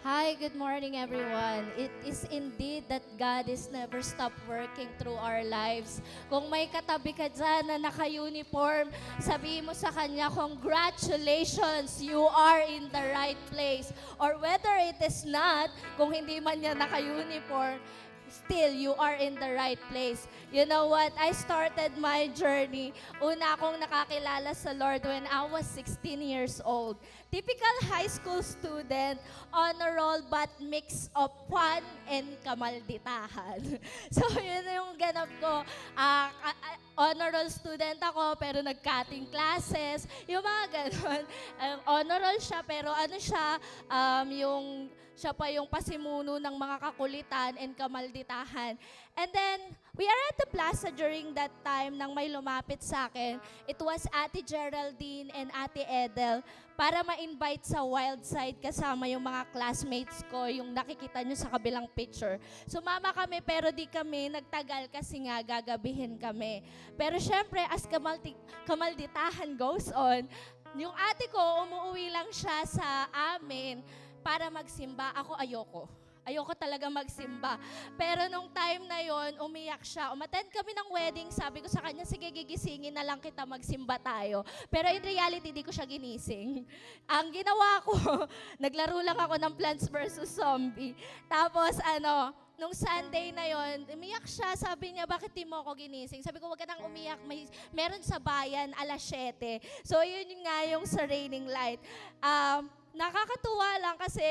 Hi, good morning everyone. It is indeed that God is never stop working through our lives. Kung may katabi ka dyan na naka-uniform, sabihin mo sa kanya, congratulations, you are in the right place. Or whether it is not, kung hindi man niya naka-uniform, still you are in the right place. You know what? I started my journey. Una akong nakakilala sa Lord when I was 16 years old. Typical high school student, honor roll but mix of fun and kamalditahan. So yun yung ganap ko. Honor roll student ako pero nag-cutting classes. Yung mga ganon. Honor roll siya pero ano siya, siya pa yung pasimuno ng mga kakulitan and kamalditahan. And then, we are at the plaza during that time nang may lumapit sa akin. It was Ate Geraldine and Ate Edel para ma-invite sa Wild Side kasama yung mga classmates ko, yung nakikita nyo sa kabilang picture. Sumama kami pero di kami nagtagal kasi nga gagabihin kami. Pero syempre, as kamalditahan goes on, yung ate ko, umuwi lang siya sa amin para magsimba. Ako ayoko. Ayoko talaga magsimba. Pero nung time na yon, umiyak siya. Umattend kami ng wedding. Sabi ko sa kanya, sige, gigisingin na lang kita, magsimba tayo. Pero in reality, di ko siya ginising. Ang ginawa ko, naglaro lang ako ng Plants vs. Zombie. Tapos nung Sunday na yon, umiyak siya. Sabi niya, bakit di mo ako ginising? Sabi ko, wag ka nang umiyak. Meron sa bayan, alas 7. So, yun nga yung sa Raining Light. Nakakatuwa lang kasi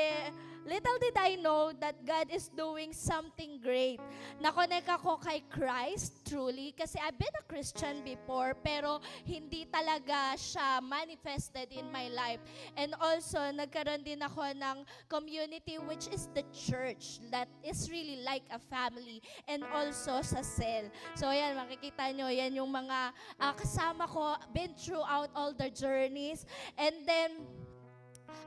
little did I know that God is doing something great. Nakonect ako kay Christ, truly, kasi I've been a Christian before, pero hindi talaga siya manifested in my life. And also, nagkaroon din ako ng community which is the church that is really like a family. And also sa cell. So, yan, makikita nyo, yan yung mga kasama ko, been throughout all the journeys. And then,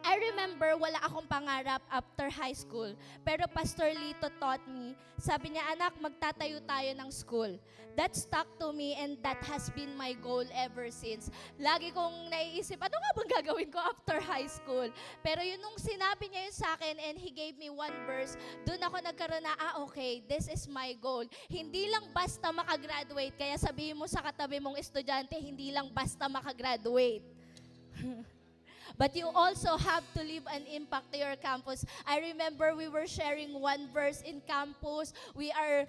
I remember wala akong pangarap after high school. Pero Pastor Lito taught me, sabi niya, anak, magtatayo tayo ng school. That stuck to me and that has been my goal ever since. Lagi kong naiisip, ano nga bang gagawin ko after high school? Pero yun nung sinabi niya yun sa akin and he gave me one verse, doon ako nagkaroon na, okay, this is my goal. Hindi lang basta makagraduate, kaya sabihin mo sa katabi mong estudyante, hindi lang basta makagraduate. But you also have to leave an impact to your campus. I remember we were sharing one verse in campus. We are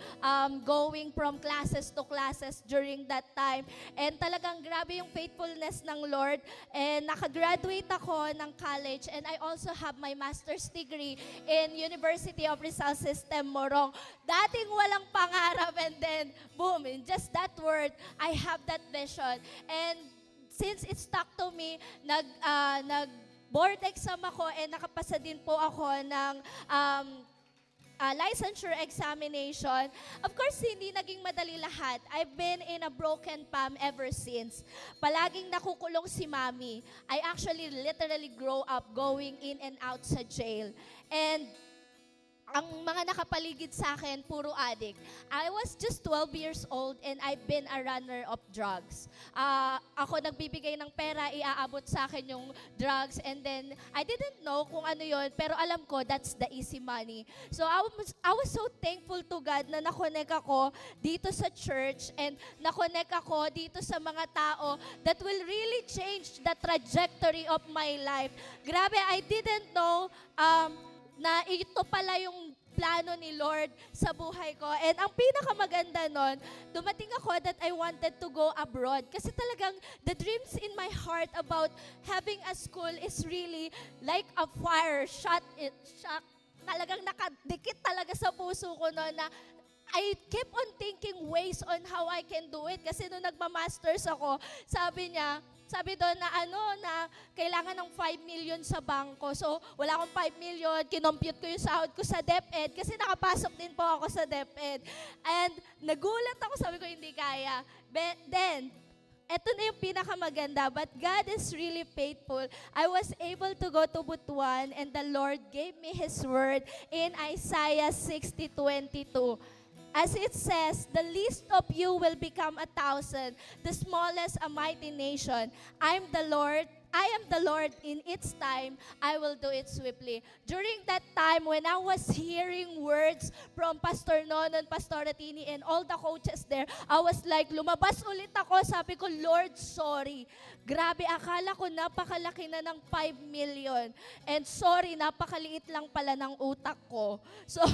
going from classes to classes during that time. And talagang grabe yung faithfulness ng Lord. And nakagraduate ako ng college. And I also have my master's degree in University of Rizal System Morong. Dating walang pangarap and then, boom, in just that word, I have that vision. And since it stuck to me, nag-board exam ako and nakapasa din po ako ng licensure examination. Of course, hindi naging madali lahat. I've been in a broken palm ever since. Palaging nakukulong si Mami. I actually literally grow up going in and out sa jail. And ang mga nakapaligid sa akin, puro addict. I was just 12 years old and I've been a runner of drugs. Ako nagbibigay ng pera, iaabot sa akin yung drugs and then I didn't know kung ano yon, pero alam ko that's the easy money. So I was so thankful to God na nakonect ako dito sa church and nakonect ako dito sa mga tao that will really change the trajectory of my life. Grabe, I didn't know na ito pala yung plano ni Lord sa buhay ko. And ang pinakamaganda nun, dumating ako that I wanted to go abroad. Kasi talagang the dreams in my heart about having a school is really like a fire, talagang nakadikit talaga sa puso ko noon na I kept on thinking ways on how I can do it. Kasi nung nagma-masters ako, sabi doon na kailangan ng 5 million sa bangko. So, wala akong 5 million, kinompute ko yung sahod ko sa DepEd kasi nakapasok din po ako sa DepEd. And nagulat ako, sabi ko hindi kaya. But then, eto na yung pinakamaganda, but God is really faithful. I was able to go to Butuan and the Lord gave me His word in Isaiah 60:22. As it says, the least of you will become 1,000, the smallest a mighty nation. I'm the Lord, I am the Lord, in its time, I will do it swiftly. During that time, when I was hearing words from Pastor Nonon, Pastor Tini, and all the coaches there, I was like, lumabas ulit ako, sabi ko, Lord, sorry. Grabe, akala ko napakalaki na ng 5 million. And sorry, napakaliit lang pala ng utak ko. So,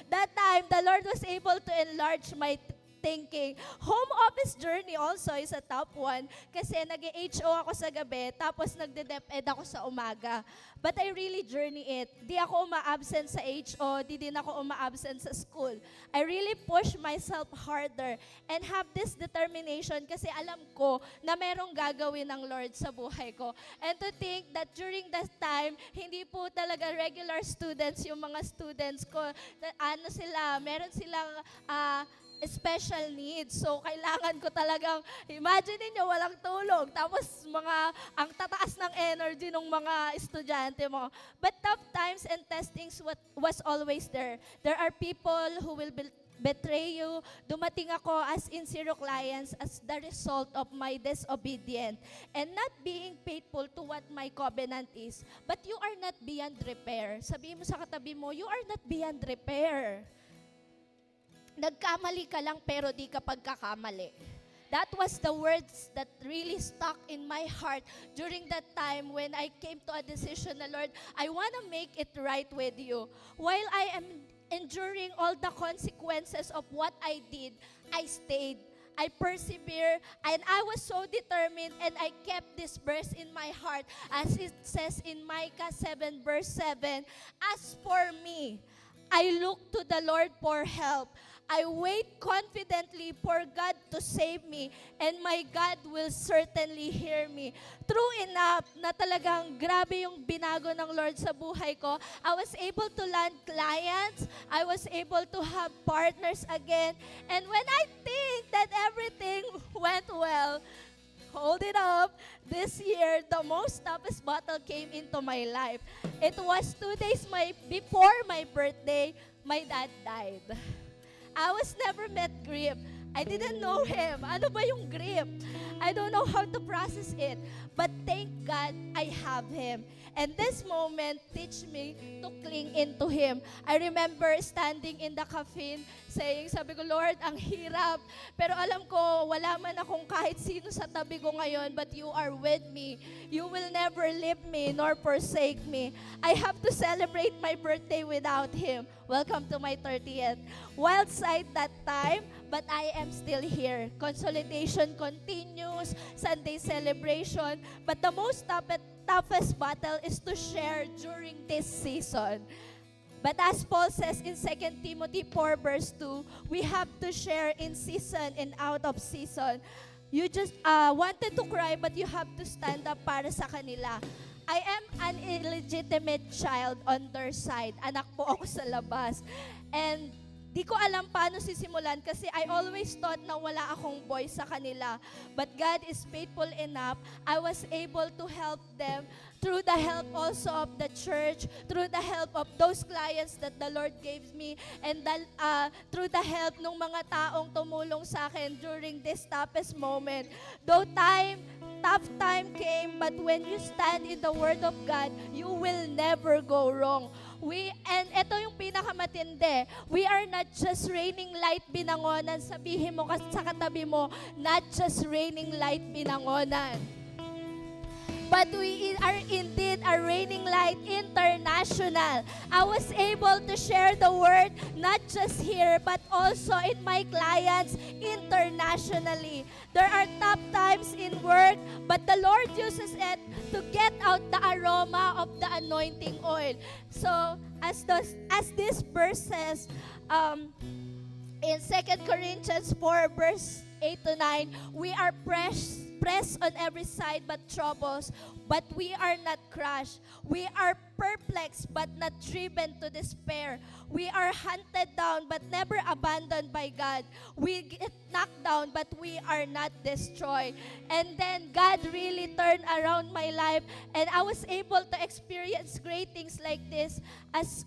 that time, the Lord was able to enlarge my thinking. Home office journey also is a top one kasi nag-HO ako sa gabi tapos nagde-DepEd ako sa umaga. But I really journey it. Di ako uma-absent sa HO, di din ako uma-absent sa school. I really push myself harder and have this determination kasi alam ko na merong gagawin ng Lord sa buhay ko. And to think that during that time, hindi po talaga regular students yung mga students ko. Meron silang special needs. So, kailangan ko talagang, imagine niyo walang tulog. Tapos, ang tataas ng energy ng mga estudyante mo. But tough times and testings was always there. There are people who will betray you. Dumating ako as in zero clients as the result of my disobedience and not being faithful to what my covenant is. But you are not beyond repair. Sabihin mo sa katabi mo, you are not beyond repair. Nagkamali ka lang pero di ka pagkakamali. That was the words that really stuck in my heart during that time when I came to a decision na, Lord, I want to make it right with you. While I am enduring all the consequences of what I did, I stayed. I persevered, and I was so determined, and I kept this verse in my heart, as it says in Micah 7 verse 7, as for me, I look to the Lord for help. I wait confidently for God to save me, and my God will certainly hear me. True enough na talagang grabe yung binago ng Lord sa buhay ko. I was able to land clients. I was able to have partners again. And when I think that everything went well, hold it up, this year, the most toughest battle came into my life. It was 2 days before my birthday, my dad died. I was never met grief. I didn't know him. Ano ba yung grief? I don't know how to process it. But thank God I have him. And this moment teach me to cling into him. I remember standing in the coffin saying, sabi ko, Lord, ang hirap. Pero alam ko, wala man akong kahit sino sa tabi ko ngayon, but you are with me. You will never leave me nor forsake me. I have to celebrate my birthday without him. Welcome to my 30th. Wild side that time, but I am still here. Consolidation continues, Sunday celebration, but the most toughest battle is to share during this season. But as Paul says in 2 Timothy 4 verse 2, we have to share in season and out of season. You just wanted to cry, but you have to stand up para sa kanila. I am an illegitimate child on their side. Anak po ako sa labas. And di ko alam paano sisimulan kasi I always thought na wala akong voice sa kanila. But God is faithful enough. I was able to help them through the help also of the church, through the help of those clients that the Lord gave me, and through the help ng mga taong tumulong sa akin during this toughest moment. Though tough time came, but when you stand in the Word of God, you will never go wrong. And ito yung pinakamatindi, we are not just raining light Binangonan. Sabihin mo sa katabi mo, not just raining light Binangonan. But we are indeed a Raining Light International. I was able to share the word not just here, but also in my clients internationally. There are tough times in work, but the Lord uses it to get out the aroma of the anointing oil. So, as this verse says, in 2 Corinthians 4 verse 8 to 9, we are pressed on every side but troubles, but we are not crushed. We are perplexed but not driven to despair. We are hunted down but never abandoned by God. We get knocked down but we are not destroyed. And then God really turned around my life, and I was able to experience great things like this as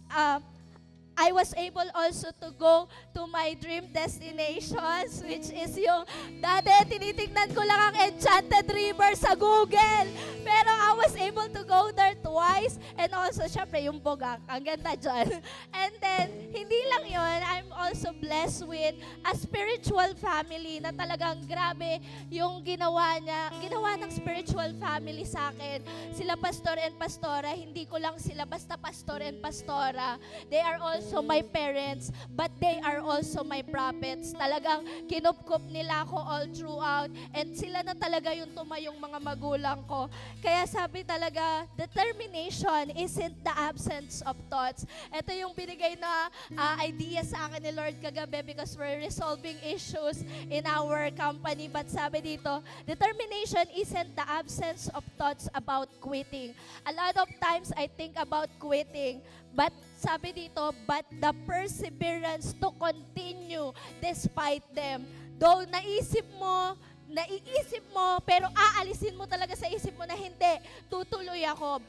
I was able also to go to my dream destinations, which is yung, dati tinitignan ko lang ang Enchanted River sa Google. Pero I was able to go there twice. And also, syempre, yung Bogak. Ang ganda dyan. And then, hindi lang yun, I'm also blessed with a spiritual family na talagang grabe yung ginawa ng spiritual family sa akin. Sila pastor and pastora, hindi ko lang sila basta pastor and pastora. They are also my parents, but they are also my prophets. Talagang kinupkup nila ako all throughout, and sila na talaga yung tumayong mga magulang ko. Kaya sabi talaga, determination isn't the absence of thoughts. Ito yung binigay na idea sa akin ni Lord kagabi because we're resolving issues in our company. But sabi dito, determination isn't the absence of thoughts about quitting. A lot of times I think about quitting, but sabi dito, but the perseverance to continue despite them. Though naiisip mo, pero aalisin mo talaga sa isip mo na hindi, tutuloy ako.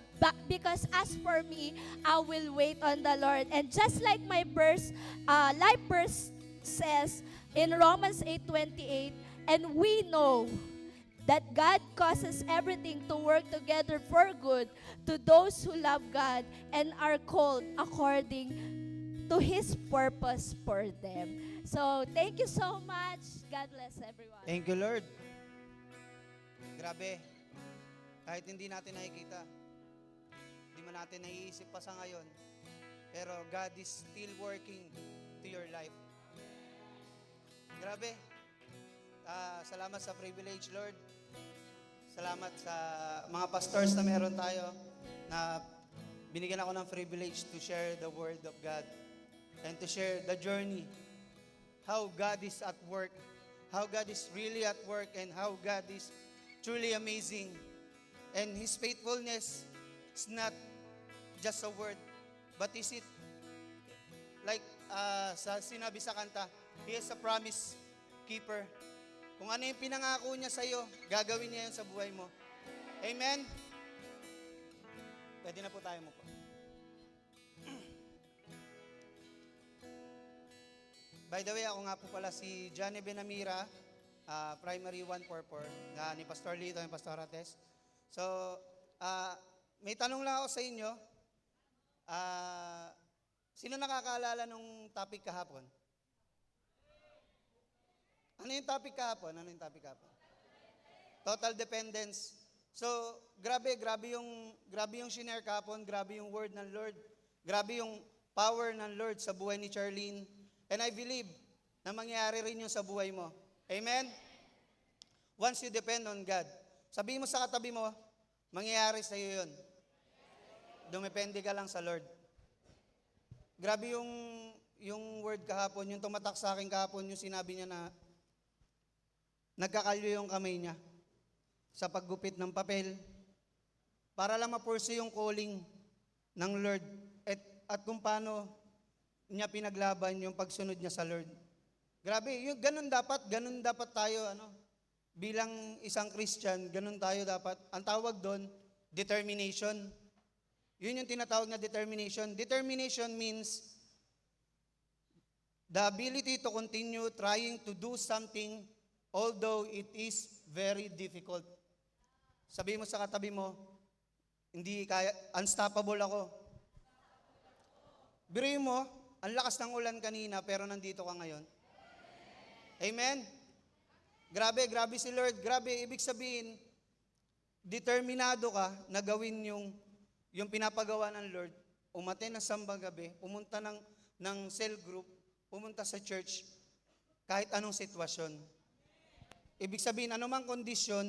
Because as for me, I will wait on the Lord. And just like my life verse says in Romans 8:28, and we know that God causes everything to work together for good to those who love God and are called according to His purpose for them. So, thank you so much. God bless everyone. Thank you, Lord. Grabe. Kahit hindi natin nakikita, hindi man natin naiisip pa sa ngayon, pero God is still working to your life. Grabe. Salamat sa privilege, Lord. Salamat sa mga pastors na meron tayo na binigyan ako ng privilege to share the Word of God and to share the journey, how God is at work, how God is really at work, and how God is truly amazing. And His faithfulness is not just a word, but is it like sa sinabi sa kanta, He is a promise keeper. Kung ano yung pinangako niya sa iyo, gagawin niya yun sa buhay mo. Amen? Pwede na po tayo mo po. By the way, ako nga po pala si Johnny Benamira, Primary 144, ni Pastor Lito and Pastor Ates. So, may tanong lang ako sa inyo. Sino nakakaalala nung topic kahapon? Ano yung topic kahapon? Total dependence. So, grabe yung shinare kahapon, grabe yung word ng Lord, grabe yung power ng Lord sa buhay ni Charlene. And I believe na mangyayari rin yun sa buhay mo. Amen? Once you depend on God. Sabihin mo sa katabi mo, mangyayari sa iyo yun. Dumepende ka lang sa Lord. Grabe yung word kahapon, yung tumatak sa akin kahapon, yung sinabi niya na nagkakalyo yung kamay niya sa paggupit ng papel para lang ma-pursue yung calling ng Lord at kung paano niya pinaglaban yung pagsunod niya sa Lord. Grabe, yung ganun dapat tayo bilang isang Christian, ganun tayo dapat. Ang tawag doon, determination. Yun yung tinatawag na determination. Determination means the ability to continue trying to do something although it is very difficult. Sabi mo sa katabi mo, hindi kaya, unstoppable ako. Biruin mo, ang lakas ng ulan kanina pero nandito ka ngayon. Amen? Grabe si Lord. Grabe, ibig sabihin, determinado ka na gawin yung pinapagawa ng Lord. Umaten ng sambang gabi, pumunta ng cell group, pumunta sa church, kahit anong sitwasyon. Ibig sabihin, anumang kondisyon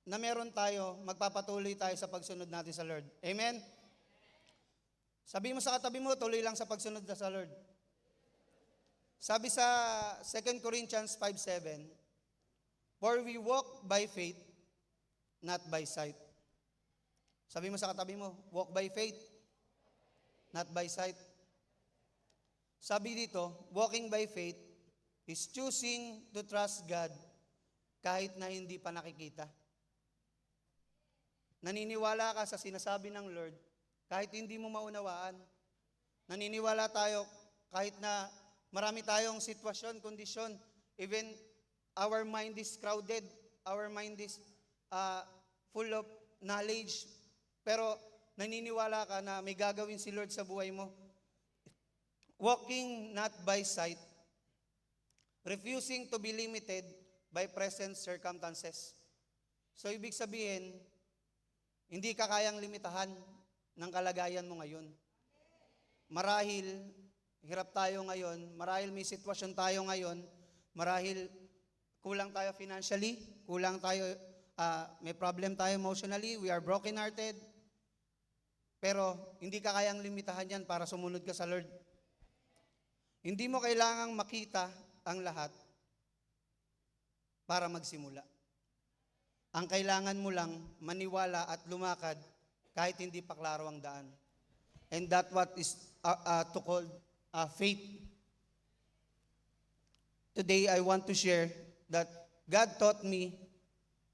na meron tayo, magpapatuloy tayo sa pagsunod natin sa Lord. Amen? Sabi mo sa katabi mo, tuloy lang sa pagsunod na sa Lord. Sabi sa 2 Corinthians 5:7, for we walk by faith, not by sight. Sabi mo sa katabi mo, walk by faith, not by sight. Sabi dito, walking by faith is choosing to trust God kahit na hindi pa nakikita. Naniniwala ka sa sinasabi ng Lord kahit hindi mo maunawaan. Naniniwala tayo kahit na marami tayong sitwasyon, kondisyon, even our mind is crowded, our mind is full of knowledge, pero naniniwala ka na may gagawin si Lord sa buhay mo. Walking not by sight, refusing to be limited by present circumstances. So ibig sabihin, hindi ka kayang limitahan ng kalagayan mo ngayon. Marahil, hirap tayo ngayon, marahil may sitwasyon tayo ngayon, marahil kulang tayo financially, kulang tayo, may problem tayo emotionally, we are broken-hearted, pero hindi ka kayang limitahan yan para sumunod ka sa Lord. Hindi mo kailangang makita ang lahat para magsimula. Ang kailangan mo lang maniwala at lumakad kahit hindi pa klaro ang daan. And that what is to call faith. Today, I want to share that God taught me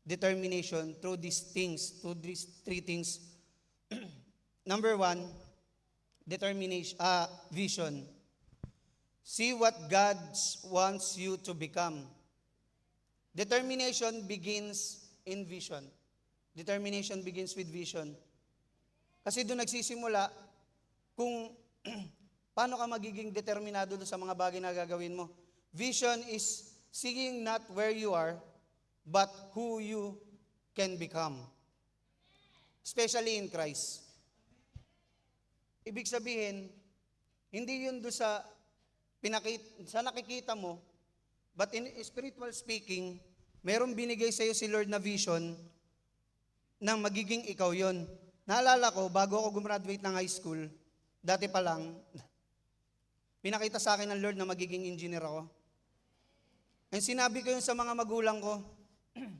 determination through these things, through these three things. Number one, determination, vision. See what God wants you to become. Determination begins in vision. Determination begins with vision. Kasi doon nagsisimula kung paano ka magiging determinado doon sa mga bagay na gagawin mo. Vision is seeing not where you are, but who you can become. Especially in Christ. Ibig sabihin, hindi yun doon sa nakikita mo, but in spiritual speaking, merong binigay sa iyo si Lord na vision na magiging ikaw yon. Naalala ko, bago ako gumraduate ng high school, dati pa lang, pinakita sa akin ng Lord na magiging engineer ako. And sinabi ko yun sa mga magulang ko,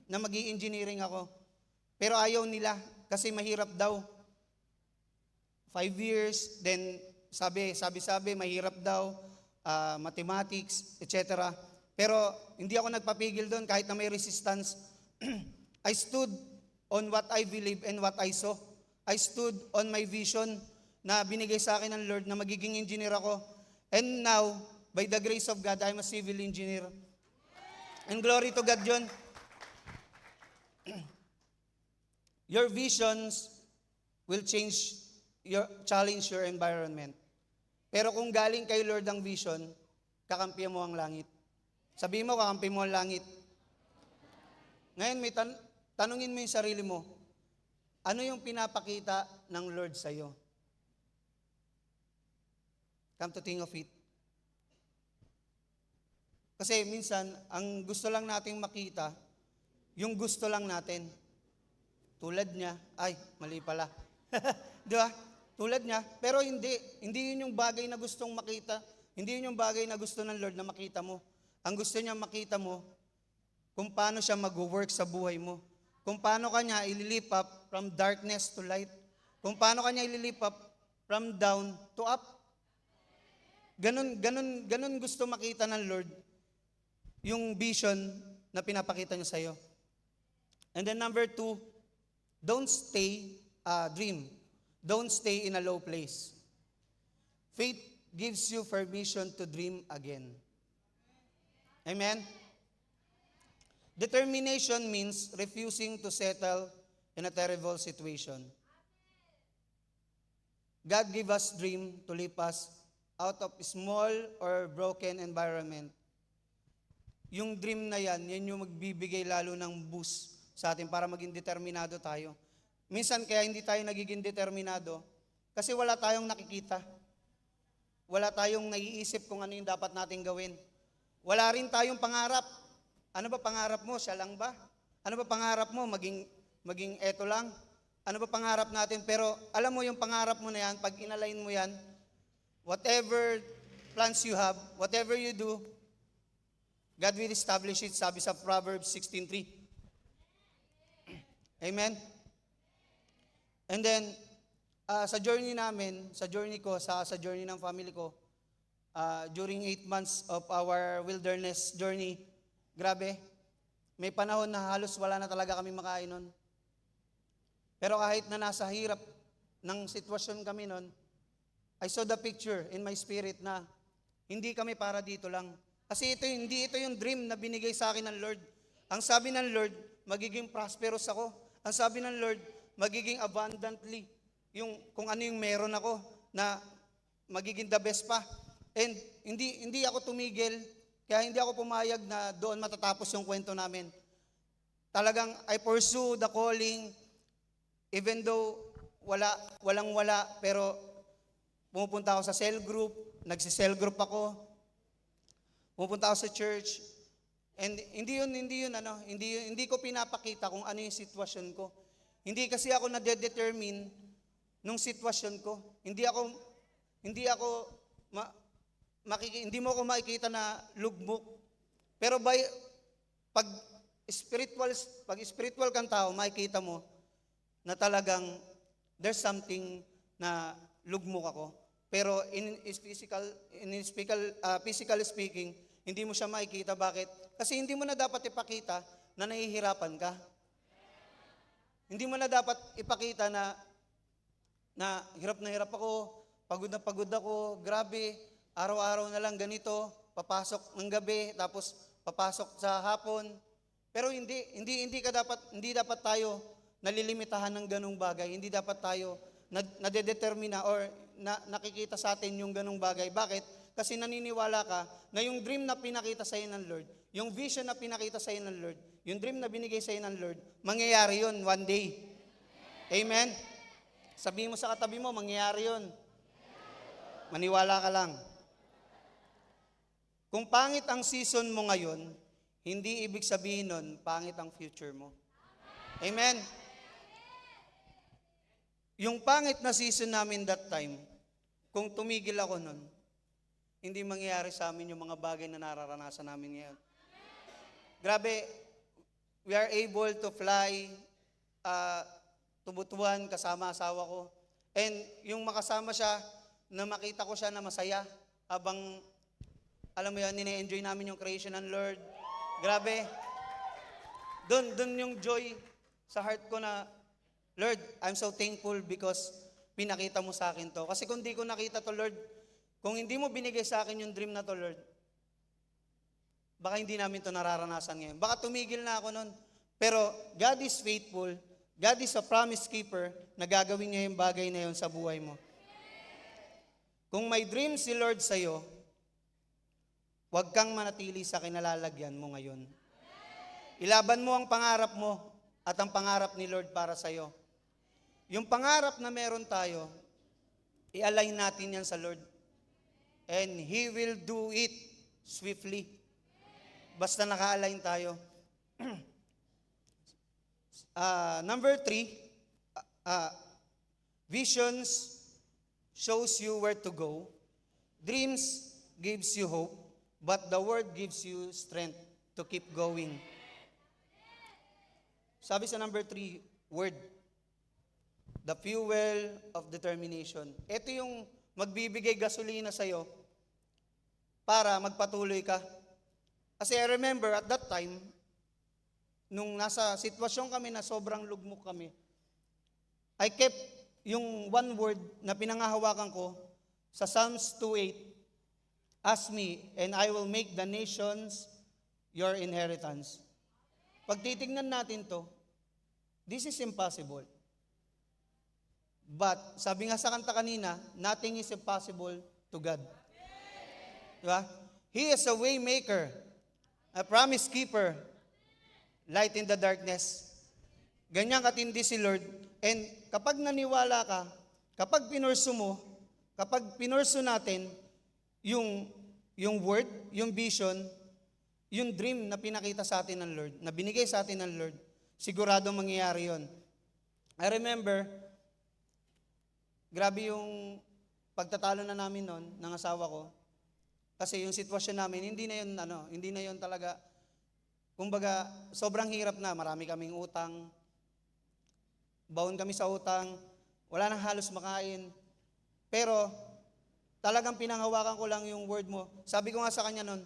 na mag-i-engineering ako. Pero ayaw nila, kasi mahirap daw. 5 years, then sabi, mahirap daw, mathematics, etc. Pero hindi ako nagpapigil doon kahit na may resistance. I stood on what I believe and what I saw. I stood on my vision na binigay sa akin ng Lord na magiging engineer ako. And now, by the grace of God, I'm a civil engineer. And glory to God yun. Your visions will challenge your environment. Pero kung galing kay Lord ang vision, kakampihan mo ang langit. Sabihin mo, kakampi mo ang langit. Ngayon, tanungin mo yung sarili mo, ano yung pinapakita ng Lord sa'yo? Come to think of it. Kasi minsan, ang gusto lang nating makita, yung gusto lang natin. Tulad niya, ay, mali pala. Di ba? Tulad niya, pero hindi yun yung bagay na gustong makita. Hindi yun yung bagay na gusto ng Lord na makita mo. Ang gusto niya makita mo, kung paano siya mag-work sa buhay mo. Kung paano kanya ililift up from darkness to light. Kung paano kanya ililift up from down to up. Ganun gusto makita ng Lord yung vision na pinapakita niya sa'yo. And then number 2, don't stay dream. Don't stay in a low place. Faith gives you permission to dream again. Amen? Determination means refusing to settle in a terrible situation. God gave us dream to lift us out of small or broken environment. Yung dream na yan yung magbibigay lalo ng boost sa atin para maging determinado tayo. Minsan kaya hindi tayo nagiging determinado kasi wala tayong nakikita. Wala tayong naiisip kung ano yung dapat nating gawin. Wala rin tayong pangarap. Ano ba pangarap mo? Siya lang ba? Ano ba pangarap mo? Maging eto lang? Ano ba pangarap natin? Pero alam mo yung pangarap mo na yan, pag inalain mo yan, whatever plans you have, whatever you do, God will establish it, sabi sa Proverbs 16:3. Amen? And then, sa journey namin, sa journey ko, sa journey ng family ko, during 8 months of our wilderness journey, grabe, may panahon na halos wala na talaga kami makain nun. Pero kahit na nasa hirap ng sitwasyon kami nun, I saw the picture in my spirit na hindi kami para dito lang. Kasi hindi ito yung dream na binigay sa akin ng Lord. Ang sabi ng Lord, magiging prosperous ako. Ang sabi ng Lord, magiging abundantly. Yung kung ano yung meron ako na magiging the best pa. And hindi ako tumigil, kaya hindi ako pumayag na doon matatapos yung kwento namin. Talagang I pursue the calling, even though walang-wala, pero pumupunta ako sa cell group, nagsi-cell group ako, pumupunta ako sa church, and hindi ko pinapakita kung ano yung sitwasyon ko. Hindi kasi ako nade-determine nung sitwasyon ko. Hindi mo ako makikita na lugmok. Pero pag spiritual kang tao, makikita mo na talagang there's something na lugmok ako. Pero physical speaking, hindi mo siya makikita. Bakit? Kasi hindi mo na dapat ipakita na nahihirapan ka. Hindi mo na dapat ipakita na hirap na hirap ako, pagod na pagod ako, grabe, araw-araw na lang ganito, papasok ng gabi, tapos papasok sa hapon. Pero hindi dapat tayo nalilimitahan ng ganung bagay. Hindi dapat tayo nadedetermina or nakikita sa atin yung ganung bagay. Bakit? Kasi naniniwala ka na yung dream na pinakita sa iyo ng Lord, yung vision na pinakita sa iyo ng Lord, yung dream na binigay sa iyo ng Lord, mangyayari yun one day. Amen? Sabihin mo sa katabi mo, mangyayari yun. Maniwala ka lang. Kung pangit ang season mo ngayon, hindi ibig sabihin nun, pangit ang future mo. Amen? Yung pangit na season namin that time, kung tumigil ako nun, hindi mangyayari sa amin yung mga bagay na nararanasan namin ngayon. Grabe, we are able to fly tubutuan kasama asawa ko. And yung makasama siya, na makita ko siya na masaya, habang, alam mo yun, nine-enjoy namin yung creation ng Lord. Grabe, doon yung joy sa heart ko na, Lord, I'm so thankful because pinakita mo sa akin to. Kasi kung di ko nakita to, Lord, kung hindi mo binigay sa akin yung dream na to, Lord, baka hindi namin to nararanasan ngayon. Baka tumigil na ako nun. Pero God is faithful. God is a promise keeper na gagawin niya yung bagay na yun sa buhay mo. Kung may dream si Lord sa'yo, huwag kang manatili sa kinalalagyan mo ngayon. Ilaban mo ang pangarap mo at ang pangarap ni Lord para sa'yo. Yung pangarap na meron tayo, i-align natin yan sa Lord. And He will do it swiftly. Basta naka-align tayo. Number 3, visions shows you where to go. Dreams gives you hope, but the word gives you strength to keep going. Sabi sa number 3, word. The fuel of determination. Ito yung magbibigay gasolina sa'yo para magpatuloy ka. Kasi I remember at that time, nung nasa sitwasyon kami na sobrang lugmok kami, I kept yung one word na pinangahawakan ko sa Psalms 2:8, ask me and I will make the nations your inheritance. Pag titignan natin to, this is impossible. But, sabi nga sa kanta kanina, nothing is impossible to God. Diba? He is a way maker, a promise keeper, light in the darkness. Ganyan katindi si Lord. And kapag naniwala ka, kapag pinurso natin yung word, yung vision, yung dream na pinakita sa atin ng Lord, na binigay sa atin ng Lord, sigurado mangyayari yon. I remember, grabe yung pagtatalo na namin noon ng asawa ko. Kasi yung sitwasyon namin, hindi na yun talaga. Kumbaga, sobrang hirap na. Marami kaming utang. Baon kami sa utang. Wala nang halos makain. Pero, talagang pinanghawakan ko lang yung word mo. Sabi ko nga sa kanya noon,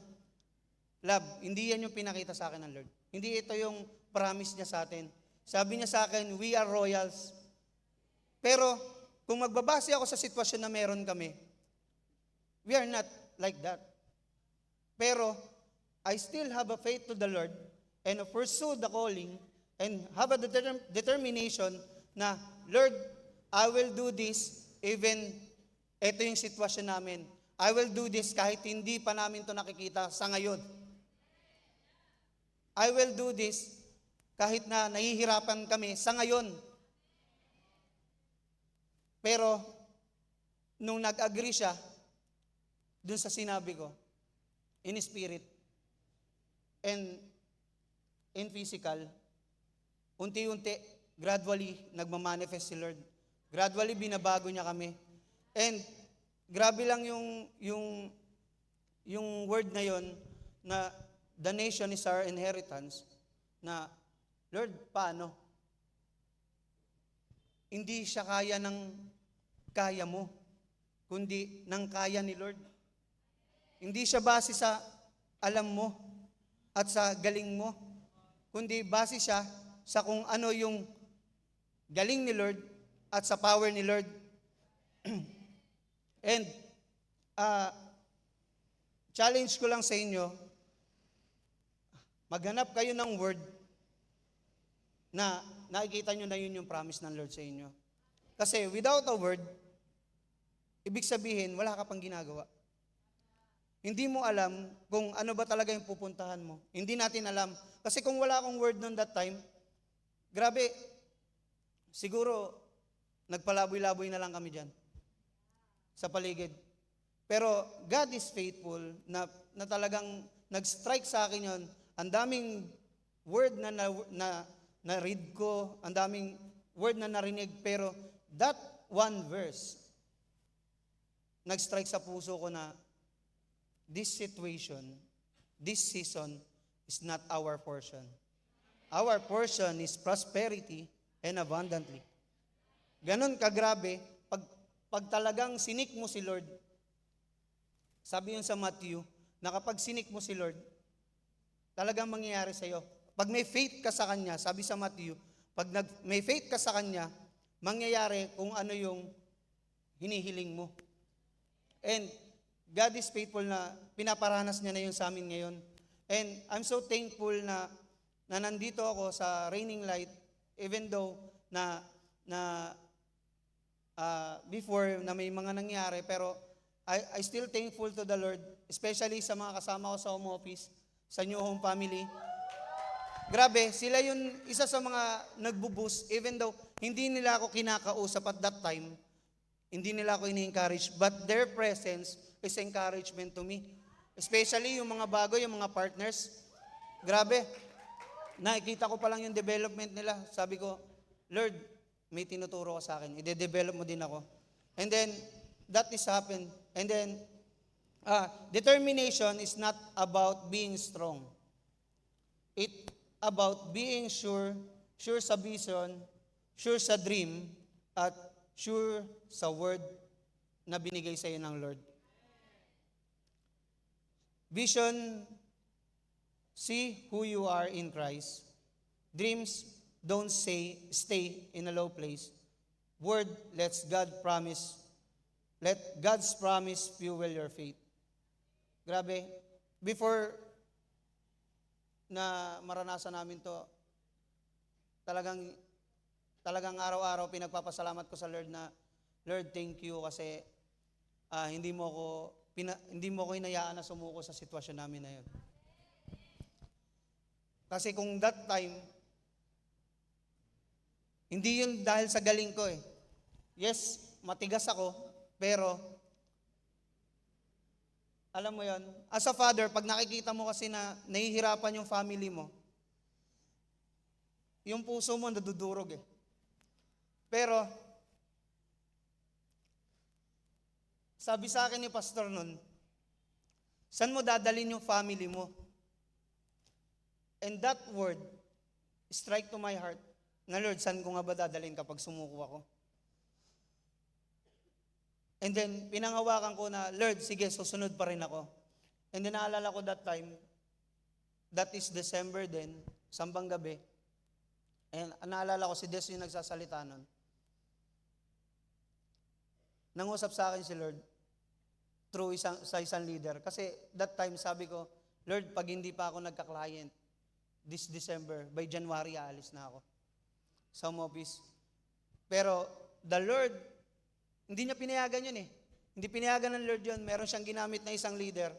Love, hindi yan yung pinakita sa akin ng Lord. Hindi ito yung promise niya sa atin. Sabi niya sa akin, we are royals. Pero, kung magbabase ako sa sitwasyon na meron kami, we are not like that. Pero, I still have a faith to the Lord and pursue the calling and have a determination na, Lord, I will do this even ito yung sitwasyon namin. I will do this kahit hindi pa namin to nakikita sa ngayon. I will do this kahit na nahihirapan kami sa ngayon. Pero, nung nag-agree siya, dun sa sinabi ko, in spirit and in physical, unti-unti, gradually, nagmamanifest si Lord. Gradually, binabago niya kami. And, grabe lang yung word na yon na the nation is our inheritance, na, Lord, paano? Hindi siya kaya ng kaya mo, kundi ng kaya ni Lord. Hindi siya base sa alam mo at sa galing mo, kundi base siya sa kung ano yung galing ni Lord at sa power ni Lord. And, challenge ko lang sa inyo, maghanap kayo ng word na nakikita nyo na yun yung promise ng Lord sa inyo. Kasi without a word, ibig sabihin, wala ka pang ginagawa. Hindi mo alam kung ano ba talaga yung pupuntahan mo. Hindi natin alam. Kasi kung wala akong word noon that time, grabe, siguro, nagpalaboy-laboy na lang kami dyan sa paligid. Pero God is faithful na talagang nag-strike sa akin yon. Ang daming word na read ko, ang daming word na narinig, pero that one verse, nag-strike sa puso ko na this situation, this season is not our portion. Our portion is prosperity and abundantly. Ganon kagrabe, pag talagang sinik mo si Lord, sabi yun sa Matthew, na kapag sinik mo si Lord, talagang mangyayari sa'yo. Pag may faith ka sa Kanya, sabi sa Matthew, pag may faith ka sa Kanya, mangyayari kung ano yung hinihiling mo. And God is faithful na pinaparanas niya na yun sa amin ngayon. And I'm so thankful na nandito ako sa Raining Light, even though na before na may mga nangyari, pero I still thankful to the Lord, especially sa mga kasama ko sa home office, sa New Home Family. Grabe, sila yung isa sa mga nagbo-boost, even though hindi nila ako kinakausap at that time, hindi nila ako ini-encourage, but their presence is encouragement to me. Especially yung mga bago, yung mga partners. Grabe, nakikita ko pa lang yung development nila. Sabi ko, Lord, may tinuturo ka sa akin. I-develop mo din ako. And then, that is happened. And then, determination is not about being strong. It about being sure sa vision, sure sa dream, at sure sa word na binigay sa iyo ng Lord. Vision, see who you are in Christ. Dreams, don't stay in a low place. Word, let God's promise fuel your faith. Grabe, before na maranasan namin to, talagang araw-araw pinagpapasalamat ko sa Lord na, Lord, thank you kasi hindi mo ko hinayaan na sumuko sa sitwasyon namin na yun. Kasi kung that time, hindi yun dahil sa galing ko eh. Yes, matigas ako, pero alam mo yon, as a father, pag nakikita mo kasi na nahihirapan yung family mo, yung puso mo nadudurog eh. Pero, sabi sa akin ni pastor nun, saan mo dadalhin yung family mo? And that word, strike to my heart, na Lord, saan ko nga ba dadalhin kapag sumuko ako? And then, pinangawakan ko na, Lord, sige, susunod pa rin ako. And then, naalala ko that time, that is December din, sambang gabi. And naalala ko, si Des yung nagsasalita nun. nangusap sa akin si Lord through sa isang leader. Kasi that time sabi ko, Lord, pag hindi pa ako nagka-client this December, by January aalis na ako sa home office. Pero the Lord, hindi niya pinayagan yun eh. Hindi pinayagan ng Lord yun. Meron siyang ginamit na isang leader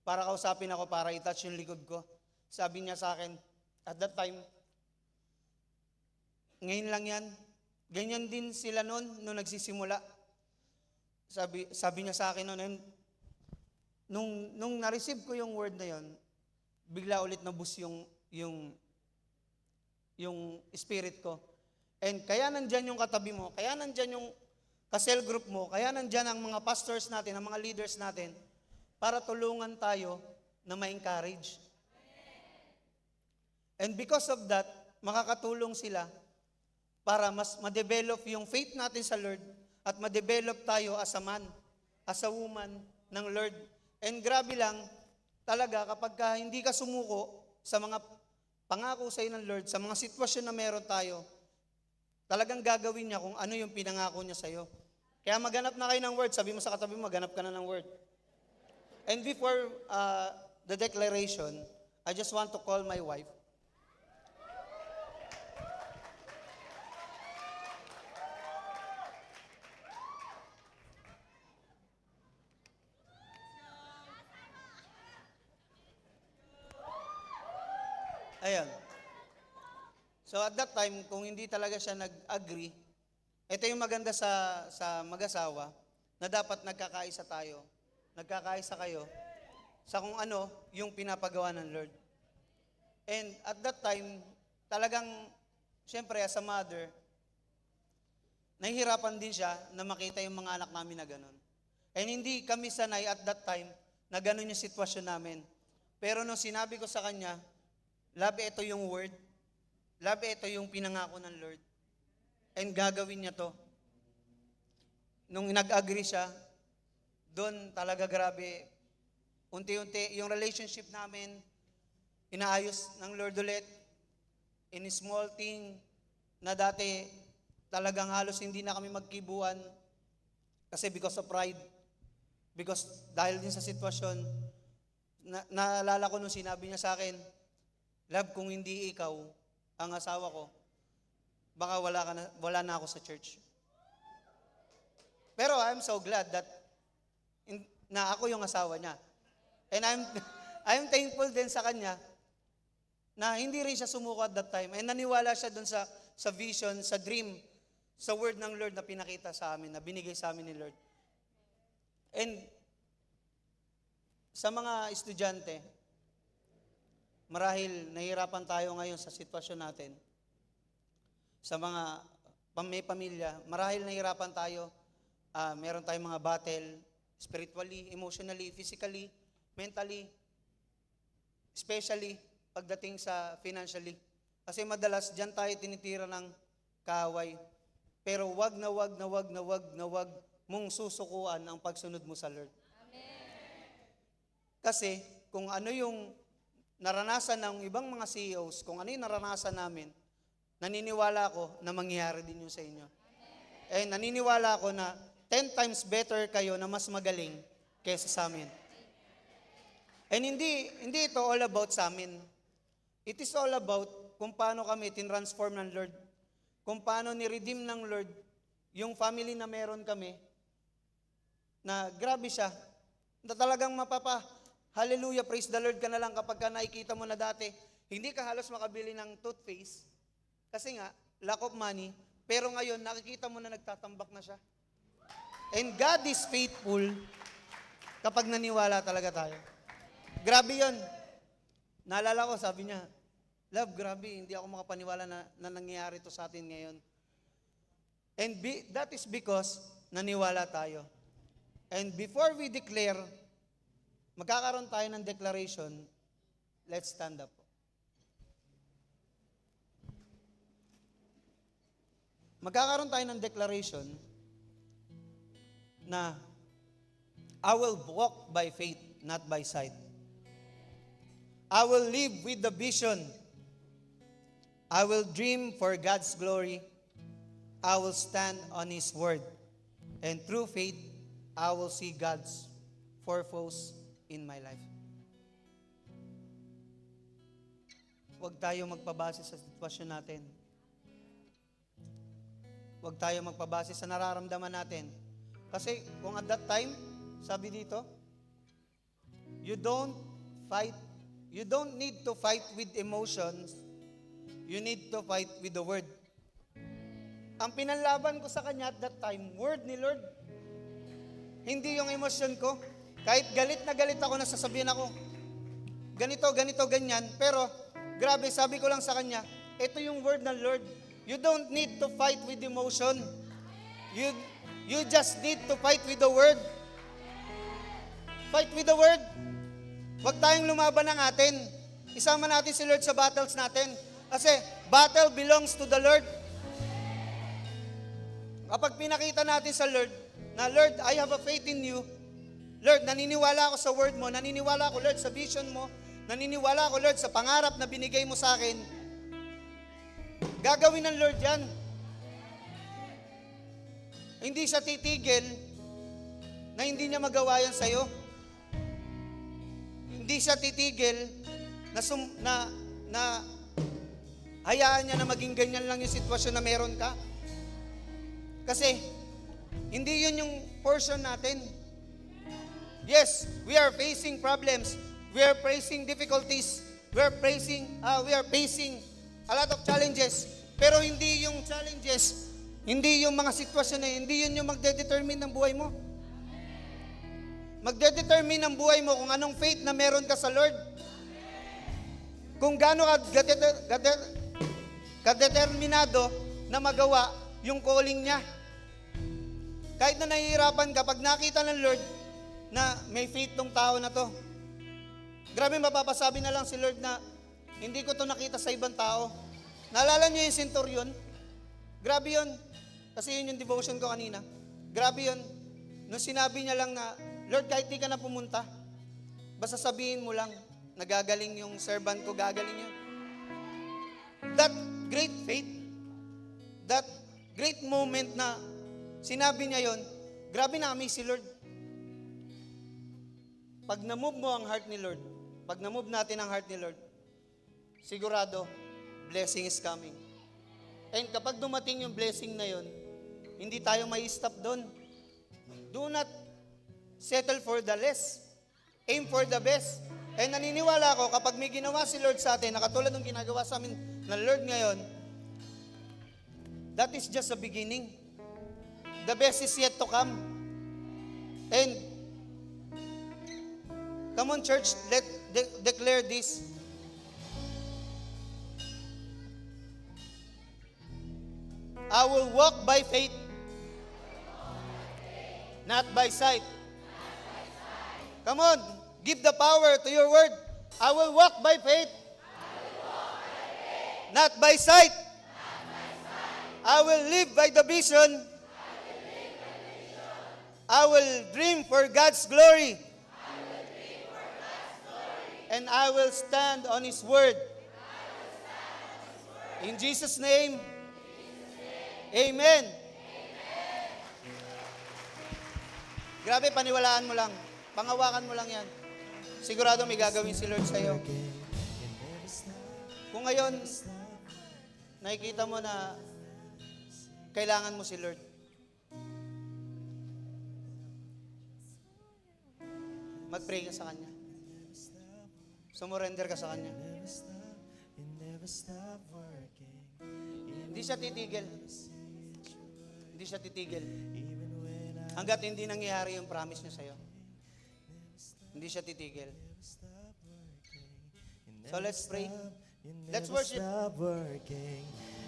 para kausapin ako, para i-touch yung likod ko. Sabi niya sa akin, at that time, ngayon lang yan. Ganyan din sila noon, nung nagsisimula. Sabi niya sa akin noon, nung na-receive ko yung word na yon, bigla ulit nabus yung spirit ko. And kaya nandyan yung katabi mo, kaya nandyan yung ka-cell group mo, kaya nandyan ang mga pastors natin, ang mga leaders natin, para tulungan tayo na ma-encourage. And because of that, makakatulong sila para mas ma-develop yung faith natin sa Lord at ma-develop tayo as a man, as a woman ng Lord. And grabe lang, talaga kapag hindi ka sumuko sa mga pangako sa ng Lord, sa mga sitwasyon na meron tayo, talagang gagawin niya kung ano yung pinangako niya sa'yo. Kaya maghanap na kayo ng word. Sabi mo sa katabi mo, maghanap ka na ng word. And before the declaration, I just want to call my wife. Ayan. So at that time, kung hindi talaga siya nag-agree, ito yung maganda sa mag-asawa, na dapat nagkakaisa tayo, nagkakaisa kayo sa kung ano yung pinapagawa ng Lord. And at that time, talagang, siyempre as a mother, nahihirapan din siya na makita yung mga anak namin na ganun. And hindi kami sanay at that time na ganun yung sitwasyon namin. Pero nung sinabi ko sa kanya, love, ito yung word. Love, ito yung pinangako ng Lord. And gagawin niya to. Nung nag-agree siya, doon talaga grabe, unti-unti, yung relationship namin, inaayos ng Lord ulit. In a small thing, na dati talagang halos hindi na kami magkibuan. Kasi because of pride. Because dahil din sa sitwasyon, naalala ko nung sinabi niya sa akin, love, kung hindi ikaw ang asawa ko, baka wala na ako sa church. Pero I'm so glad that na ako yung asawa niya. And I'm thankful din sa kanya na hindi rin siya sumuko at that time. And naniwala siya dun sa vision, sa dream, sa word ng Lord na pinakita sa amin, na binigay sa amin ni Lord. And sa mga estudyante, marahil nahihirapan tayo ngayon sa sitwasyon natin. Sa mga may pamilya, marahil nahihirapan tayo. Meron tayong mga battle, spiritually, emotionally, physically, mentally, especially pagdating sa financially. Kasi madalas dyan tayo tinitira ng kaaway. Pero wag mong susukuan ang pagsunod mo sa Lord. Amen. Kasi kung ano yung naranasan ng ibang mga CEOs, kung ano yung naranasan namin, naniniwala ako na mangyayari din yun sa inyo. Amen. Naniniwala ako na 10 times better kayo na mas magaling kaysa sa amin. And hindi ito all about sa amin. It is all about kung paano kami tinransform ng Lord. Kung paano ni-redeem ng Lord yung family na meron kami, na grabe siya, na talagang hallelujah, praise the Lord ka na lang kapag ka nakikita mo na dati, hindi ka halos makabili ng toothpaste, kasi nga, lack of money, pero ngayon, nakikita mo na nagtatambak na siya. And God is faithful kapag naniwala talaga tayo. Grabe yun. Naalala ko, sabi niya, love, grabe, hindi ako makapaniwala na nangyayari to sa atin ngayon. And that is because naniwala tayo. And before we declare, magkakaroon tayo ng declaration, let's stand up. Magkakaroon tayo ng declaration na I will walk by faith, not by sight. I will live with the vision. I will dream for God's glory. I will stand on His word. And through faith, I will see God's purpose in my life. Huwag tayo magpabase sa sitwasyon natin. Huwag tayo magpabase sa nararamdaman natin. Kasi kung at that time, sabi dito, you don't need to fight with emotions, you need to fight with the word. Ang pinanlaban ko sa kanya at that time, word ni Lord. Hindi yung emosyon ko. Kahit galit na galit ako, nasasabihan ako, ganito, ganyan. Pero, grabe, sabi ko lang sa kanya, ito yung word ng Lord. You don't need to fight with emotion. You just need to fight with the word. Fight with the word. Huwag tayong lumaban ng atin. Isama natin si Lord sa battles natin. Kasi, battle belongs to the Lord. Kapag pinakita natin sa Lord, na Lord, I have a faith in you. Lord, naniniwala ako sa word mo. Naniniwala ako, Lord, sa vision mo. Naniniwala ako, Lord, sa pangarap na binigay mo sa akin. Gagawin ng Lord yan. Hindi siya titigil na hindi niya magawa yan sa'yo. Hindi siya titigil na hayaan niya na maging ganyan lang yung sitwasyon na meron ka. Kasi, hindi yun yung portion natin. Yes, we are facing problems. We are facing difficulties. We are facing a lot of challenges. Pero hindi yung challenges, hindi yung mga sitwasyon na yun, hindi yun yung magde-determine ng buhay mo. Magde-determine ng buhay mo kung anong faith na meron ka sa Lord. Kung gaano ka-determinado na magawa yung calling niya. Kahit na nahihirapan ka, pag nakita ng Lord na may faith tong tao na to, grabe, mapapasabi na lang si Lord na, hindi ko to nakita sa ibang tao. Naalala niyo yung centurion? Grabe yun. Kasi yun yung devotion ko kanina. Grabe yun. Nung sinabi niya lang na, Lord, kahit di ka na pumunta, basta sabihin mo lang, nagagaling yung servant ko, gagaling yun. That great faith, that great moment na sinabi niya yon, grabe na-amaze si Lord. Pag na-move mo ang heart ni Lord, pag na-move natin ang heart ni Lord, sigurado, blessing is coming. And kapag dumating yung blessing na yon, hindi tayo may stop doon. Do not settle for the less. Aim for the best. And naniniwala ako, kapag may ginawa si Lord sa atin, na katulad ng ginagawa sa amin ng Lord ngayon, that is just a beginning. The best is yet to come. And, come on church, let declare this. I will walk by faith, not by sight. Come on, give the power to your word. I will walk by faith, not by sight. I will live by the vision. I will dream for God's glory. And I will stand on His word. In Jesus' name, Amen. Grabe, paniwalaan mo lang. Pangawakan mo lang yan. Sigurado may gagawin si Lord sa'yo. Kung ngayon, nakikita mo na kailangan mo si Lord, mag-pray ka sa Kanya. Sumurrender ka sa Kanya. Hindi siya titigil. Hindi siya titigil. Hanggat hindi nangyayari yung promise niya sa'yo. Hindi siya titigil. So let's pray. Let's worship.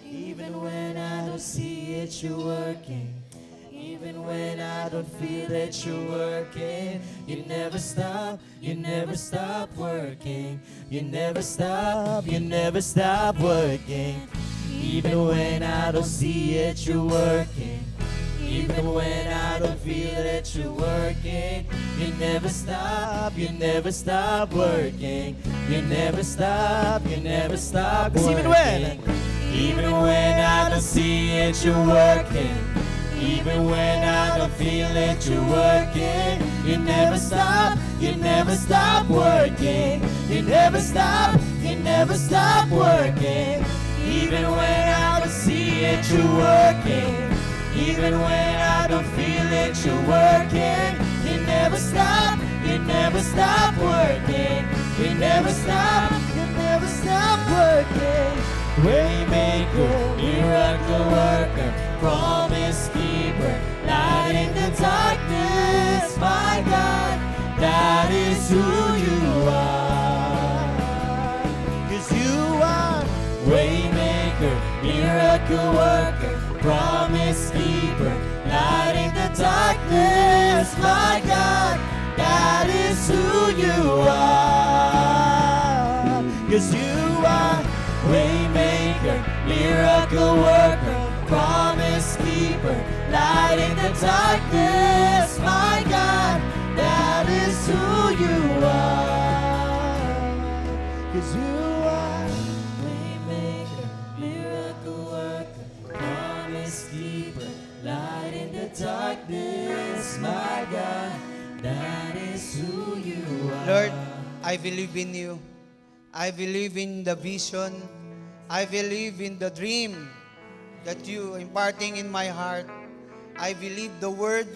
Even when I don't see it, you're working. Even when I don't feel that you're working, you never stop working. You never stop working. Even when I don't see it, you're working. Even when I don't feel that you're working, you never stop working. You never stop working. Even when I don't see it, you're working. Even when I don't feel it, you're working. You never stop, you never stop working. You never stop, you never stop working. Even when I don't see it, you're working. Even when I don't feel it, you're working. You never stop, you never stop working. You never stop, you never stop working. Waymaker, miracle worker, promise keeper, light in the darkness, my God, that is who you are. 'Cause you are waymaker, miracle worker, promise keeper, light in the darkness, my God, that is who you are. 'Cause you are waymaker, miracle worker, promise keeper, light in the darkness, my God, that is who you are. 'Cause you are waymaker, miracle worker, promise keeper, light in the darkness, my God, that is who you are. Lord, I believe in you. I believe in the vision. I believe in the dream that you imparting in my heart. I believe the word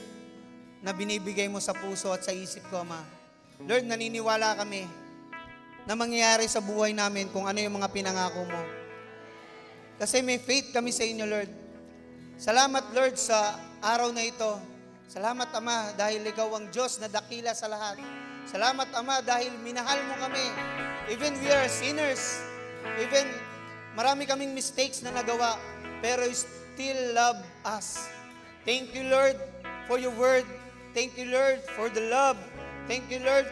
na binibigay mo sa puso at sa isip ko, Ama. Lord, naniniwala kami na mangyayari sa buhay namin kung ano yung mga pinangako mo. Kasi may faith kami sa inyo, Lord. Salamat, Lord, sa araw na ito. Salamat, Ama, dahil ikaw ang Diyos na dakila sa lahat. Salamat, Ama, dahil minahal mo kami. Even we are sinners. Even marami kaming mistakes na nagawa, pero you still love us. Thank you, Lord, for your word. Thank you, Lord, for the love. Thank you, Lord,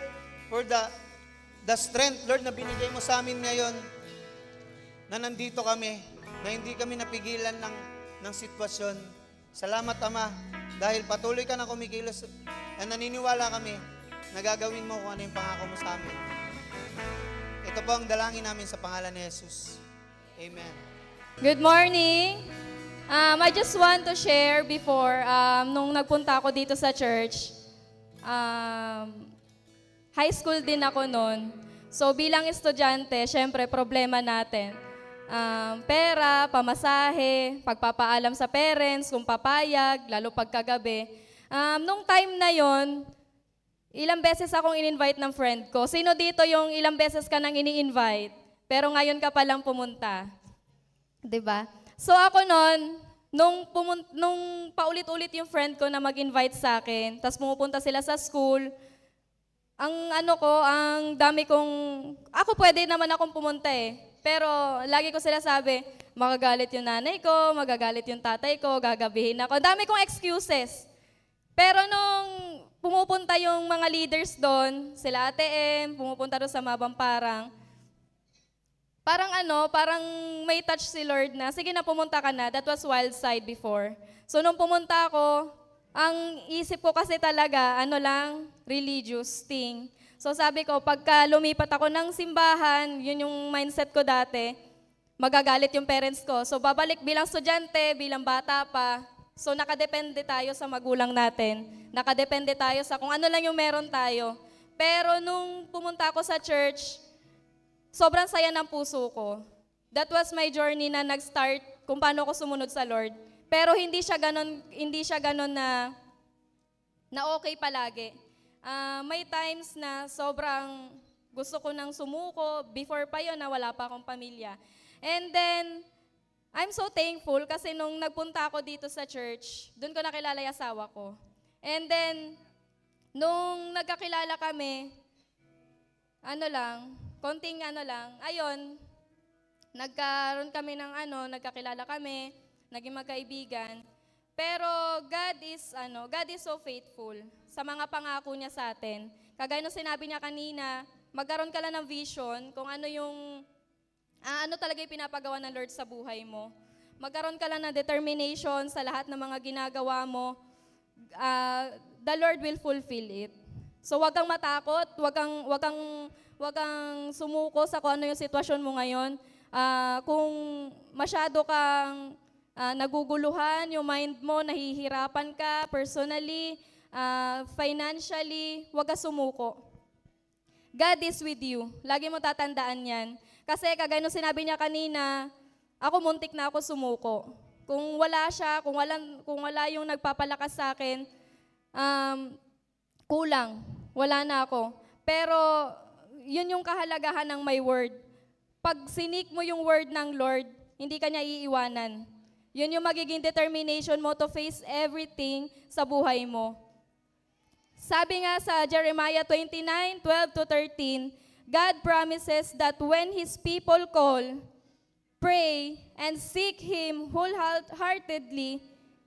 for the strength, Lord, na binigay mo sa amin ngayon, na nandito kami, na hindi kami napigilan ng sitwasyon. Salamat, Ama, dahil patuloy ka na kumikilos, at naniniwala kami na gagawin mo kung ano yung pangako mo sa amin. Ito po ang dalangin namin sa pangalan ni Jesus. Amen. Good morning. I just want to share before, nung nagpunta ako dito sa church, high school din ako noon. So bilang estudyante, syempre problema natin. Pera, pamasahe, pagpapaalam sa parents, kung papayag, lalo pagkagabi. Nung time na yon, ilang beses akong in-invite ng friend ko. Sino dito yung ilang beses ka nang ini-invite, pero ngayon ka palang pumunta? 'Di ba? So ako nung paulit-ulit yung friend ko na mag-invite sa akin, tapos pumupunta sila sa school, ang dami kong, ako pwede naman akong pumunta eh. Pero lagi ko sila sabi, magagalit yung nanay ko, magagalit yung tatay ko, gagabihin ako. Ang dami kong excuses. Pero nung pumupunta yung mga leaders doon, sila Ate M, pumupunta doon sa Mabamparang, parang may touch si Lord na, sige na, pumunta ka na. That was Wild Side before. So nung pumunta ako, ang isip ko kasi talaga, religious thing. So sabi ko, pagka lumipat ako ng simbahan, yun yung mindset ko dati, magagalit yung parents ko. So babalik bilang estudyante, bilang bata pa. So nakadepende tayo sa magulang natin. Nakadepende tayo sa kung ano lang yung meron tayo. Pero nung pumunta ako sa church, sobrang saya ng puso ko. That was my journey na nag-start kung paano ako sumunod sa Lord. Pero hindi siya ganon na okay palagi. May times na sobrang gusto ko nang sumuko. Before pa yon na wala pa akong pamilya. And then, I'm so thankful kasi nung nagpunta ako dito sa church, doon ko nakilala yung asawa ko. And then, nung nagkakilala kami, ayun, nagkaroon kami ng nagkakilala kami, naging magkaibigan. Pero God is so faithful sa mga pangako niya sa atin. Kagaya nung sinabi niya kanina, magkaroon ka lang ng vision kung ano talaga yung pinapagawa ng Lord sa buhay mo. Magkaroon ka lang ng determination sa lahat ng mga ginagawa mo. The Lord will fulfill it. So wag kang matakot, wag kang sumuko sa kung ano yung sitwasyon mo ngayon. Kung masyado kang naguguluhan yung mind mo, nahihirapan ka personally, financially, huwag ka sumuko. God is with you. Lagi mo tatandaan yan. Kasi kagaya nung sinabi niya kanina, ako muntik na ako sumuko. Kung wala siya, kung wala yung nagpapalakas sa akin, kulang. Wala na ako. Pero yun yung kahalagahan ng my word. Pag sinik mo yung word ng Lord, hindi ka niya iiwanan. Yun yung magiging determination mo to face everything sa buhay mo. Sabi nga sa Jeremiah 29:12-13, God promises that when His people call, pray, and seek Him wholeheartedly,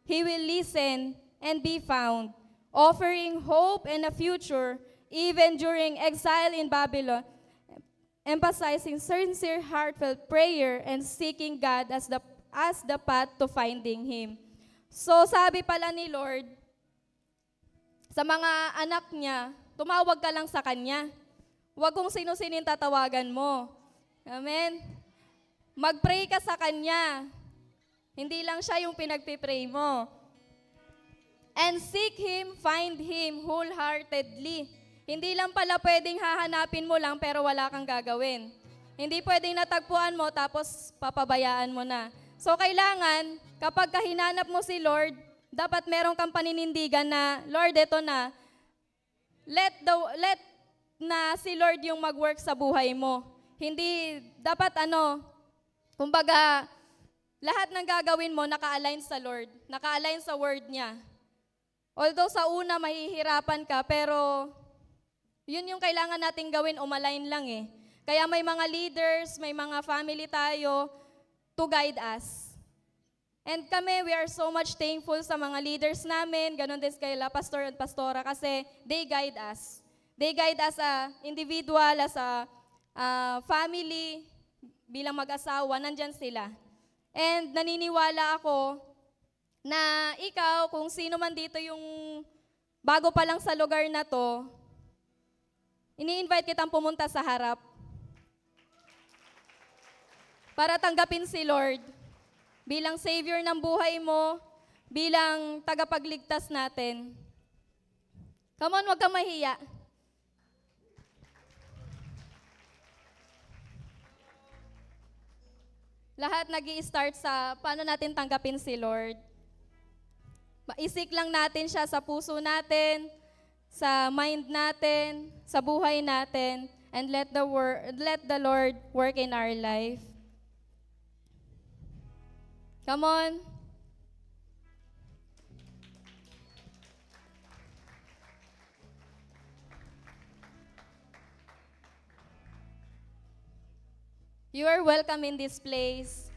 He will listen and be found, offering hope and a future even during exile in Babylon, emphasizing sincere heartfelt prayer and seeking God as the path to finding Him. So sabi pala ni Lord, sa mga anak niya, tumawag ka lang sa Kanya. Huwag kung sino-sino yung tatawagan mo. Amen? Mag-pray ka sa Kanya. Hindi lang siya yung pinagpipray mo. And seek Him, find Him wholeheartedly. Hindi lang pala pwedeng hahanapin mo lang pero wala kang gagawin. Hindi pwedeng natagpuan mo tapos papabayaan mo na. So kailangan, kapag hinanap mo si Lord, dapat meron kang paninindigan na, Lord, eto na. Let na si Lord yung mag-work sa buhay mo. Hindi, dapat kumbaga, lahat ng gagawin mo naka-align sa Lord, naka-align sa word niya. Although sa una mahihirapan ka, pero yun yung kailangan nating gawin, umalign lang eh. Kaya may mga leaders, may mga family tayo to guide us. And kami, we are so much thankful sa mga leaders namin, ganun din kaila pastor at pastora kasi they guide us. They guide us as individual, as a family, bilang mag-asawa, nandyan sila. And naniniwala ako na ikaw, kung sino man dito yung bago pa lang sa lugar na to, ini-invite kitang pumunta sa harap para tanggapin si Lord bilang Savior ng buhay mo, bilang tagapagligtas natin. Come on, huwag kang mahiya. Lahat nag-i-start sa paano natin tanggapin si Lord. Isik lang natin siya sa puso natin, sa mind natin, sa buhay natin, and let the Lord work in our life. Come on. You are welcome in this place.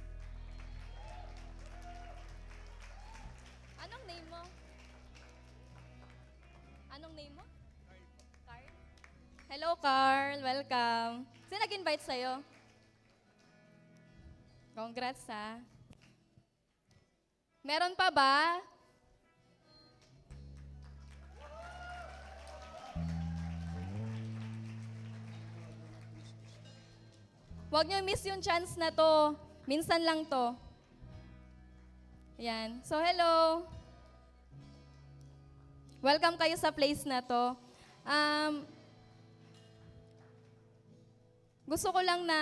Anong name mo? Anong name mo? Carl. Hello, Carl. Welcome. Sino nag-invite sa'yo? Congrats, ha? Meron pa ba? Huwag niyo miss yung chance na to. Minsan lang to. Yan. So, hello. Welcome kayo sa place na to. Gusto ko lang na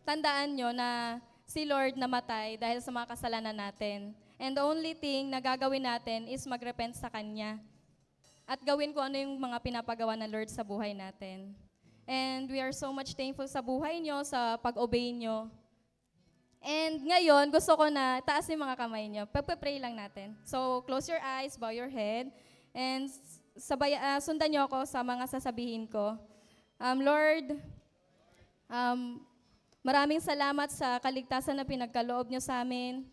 tandaan nyo na si Lord namatay dahil sa mga kasalanan natin. And the only thing na gagawin natin is magrepent sa Kanya. At gawin ko ano yung mga pinapagawa ng Lord sa buhay natin. And we are so much thankful sa buhay nyo, sa pag-obey nyo. And ngayon, gusto ko na taas yung mga kamay nyo. Pagpe-pray lang natin. So, close your eyes, bow your head, and sundan nyo ako sa mga sasabihin ko. Lord, maraming salamat sa kaligtasan na pinagkaloob nyo sa amin.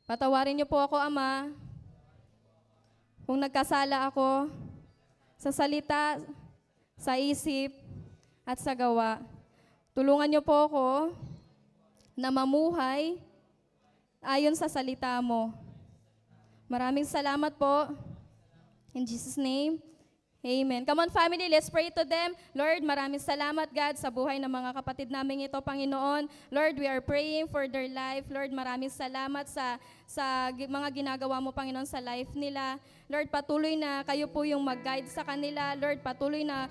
Patawarin niyo po ako, Ama, kung nagkasala ako sa salita, sa isip, at sa gawa. Tulungan niyo po ako na mamuhay ayon sa salita mo. Maraming salamat po. In Jesus' name, Amen. Come on family, let's pray to them. Lord, maraming salamat God sa buhay ng mga kapatid namin ito, Panginoon. Lord, we are praying for their life. Lord, maraming salamat sa mga ginagawa mo, Panginoon, sa life nila. Lord, patuloy na kayo po yung mag-guide sa kanila. Lord, patuloy na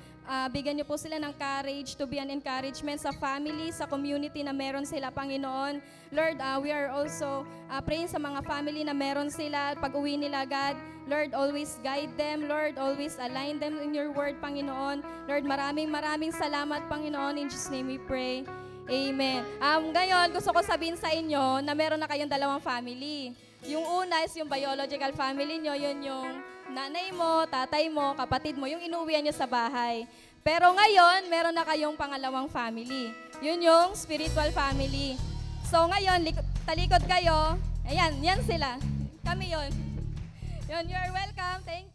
bigyan niyo po sila ng courage to be an encouragement sa family, sa community na meron sila, Panginoon. Lord, we are also praying sa mga family na meron sila pag-uwi nila, God. Lord, always guide them. Lord, always align them in your word, Panginoon. Lord, maraming salamat, Panginoon. In Jesus' name we pray. Amen. Ngayon, gusto ko sabihin sa inyo na meron na kayong dalawang family. Yung una is yung biological family nyo, yun yung nanay mo, tatay mo, kapatid mo, yung inuwian nyo sa bahay. Pero ngayon, meron na kayong pangalawang family. Yun yung spiritual family. So ngayon, talikod kayo. Ayan, yan sila. Kami yun. Yun, you're welcome. Thank